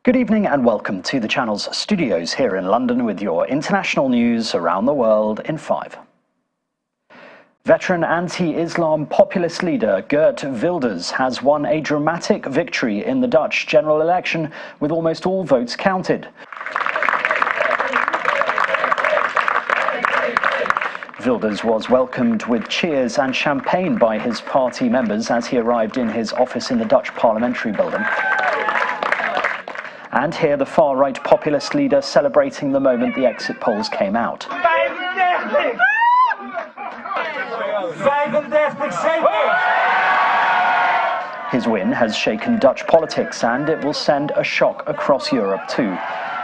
Good evening and welcome to the channel's studios here in London with your international news around the world in 5. Veteran anti-Islam populist leader Geert Wilders has won a dramatic victory in the Dutch general election with almost all votes counted. Wilders was welcomed with cheers and champagne by his party members as he arrived in his office in the Dutch parliamentary building. And here the far-right populist leader celebrating the moment the exit polls came out. 35! 35 zetels! His win has shaken Dutch politics and it will send a shock across Europe too.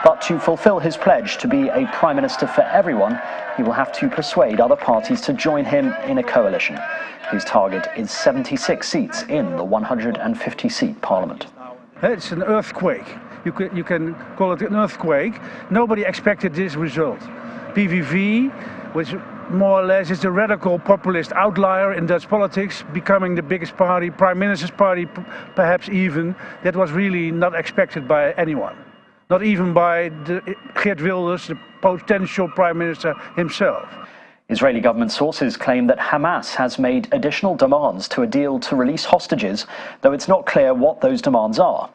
But to fulfill his pledge to be a prime minister for everyone, he will have to persuade other parties to join him in a coalition, whose target is 76 seats in the 150-seat parliament. It's an earthquake. You can call it an earthquake. Nobody expected this result. PVV, which more or less is a radical populist outlier in Dutch politics, becoming the biggest party, prime minister's party perhaps even, that was really not expected by anyone. Not even by Geert Wilders, the potential prime minister himself. Israeli government sources claim that Hamas has made additional demands to a deal to release hostages, though it's not clear what those demands are.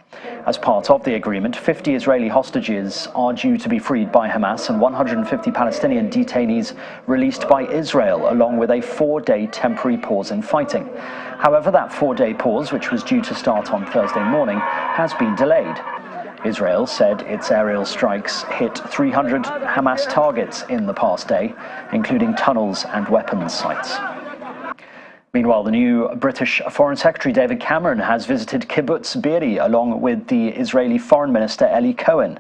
As part of the agreement, 50 Israeli hostages are due to be freed by Hamas and 150 Palestinian detainees released by Israel, along with a 4-day temporary pause in fighting. However, that 4-day pause, which was due to start on Thursday morning, has been delayed. Israel said its aerial strikes hit 300 Hamas targets in the past day, including tunnels and weapons sites. Meanwhile, the new British Foreign Secretary David Cameron has visited Kibbutz Be'eri along with the Israeli Foreign Minister Eli Cohen.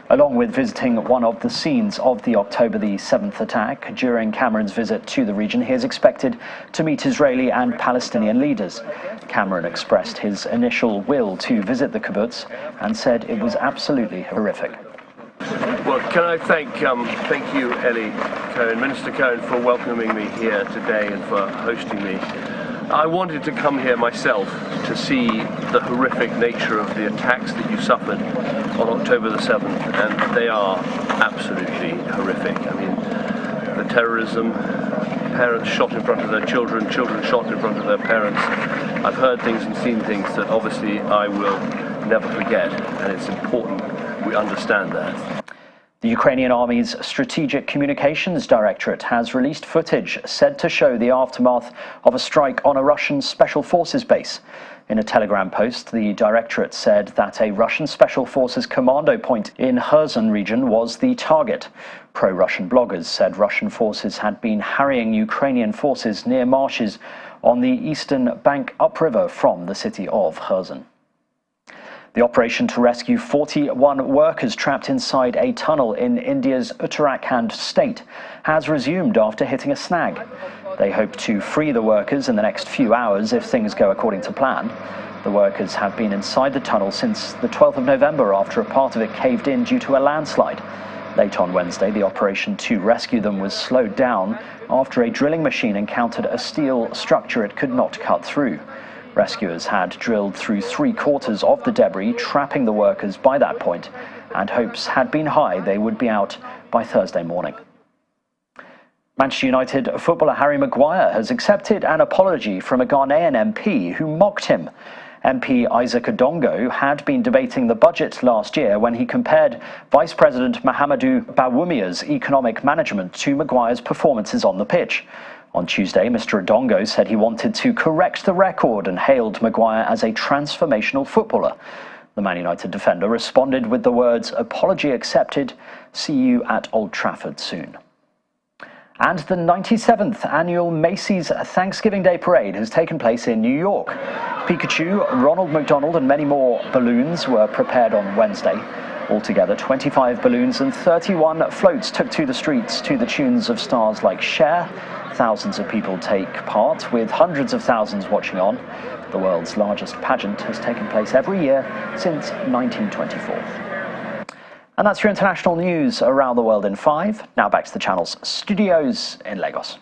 Along with visiting one of the scenes of the October the 7th attack, during Cameron's visit to the region, he is expected to meet Israeli and Palestinian leaders. Cameron expressed his initial will to visit the kibbutz and said it was absolutely horrific. Well, can I thank you, Eli Cohen, Minister Cohen, for welcoming me here today and for hosting me. I wanted to come here myself to see the horrific nature of the attacks that you suffered on October the 7th, and they are absolutely horrific. I mean, the terrorism, parents shot in front of their children, children shot in front of their parents. I've heard things and seen things that obviously I will never forget, and it's important we understand that. The Ukrainian Army's Strategic Communications Directorate has released footage said to show the aftermath of a strike on a Russian Special Forces base. In a Telegram post, the Directorate said that a Russian Special Forces commando point in Kherson region was the target. Pro-Russian bloggers said Russian forces had been harrying Ukrainian forces near marshes on the eastern bank upriver from the city of Kherson. The operation to rescue 41 workers trapped inside a tunnel in India's Uttarakhand state has resumed after hitting a snag. They hope to free the workers in the next few hours if things go according to plan. The workers have been inside the tunnel since the 12th of November after a part of it caved in due to a landslide. Late on Wednesday, the operation to rescue them was slowed down after a drilling machine encountered a steel structure it could not cut through. Rescuers had drilled through 3/4 of the debris, trapping the workers by that point, and hopes had been high they would be out by Thursday morning. Manchester United footballer Harry Maguire has accepted an apology from a Ghanaian MP who mocked him. MP Isaac Odongo had been debating the budget last year when he compared Vice President Mahamadou Bawumia's economic management to Maguire's performances on the pitch. On Tuesday, Mr. Odongo said he wanted to correct the record and hailed Maguire as a transformational footballer. The Man United defender responded with the words, "Apology accepted, see you at Old Trafford soon." And the 97th annual Macy's Thanksgiving Day Parade has taken place in New York. Pikachu, Ronald McDonald and many more balloons were prepared on Wednesday. Altogether, 25 balloons and 31 floats took to the streets to the tunes of stars like Cher. Thousands of people take part, with hundreds of thousands watching on. The world's largest pageant has taken place every year since 1924. And that's your international news around the world in 5. Now back to the channel's studios in Lagos.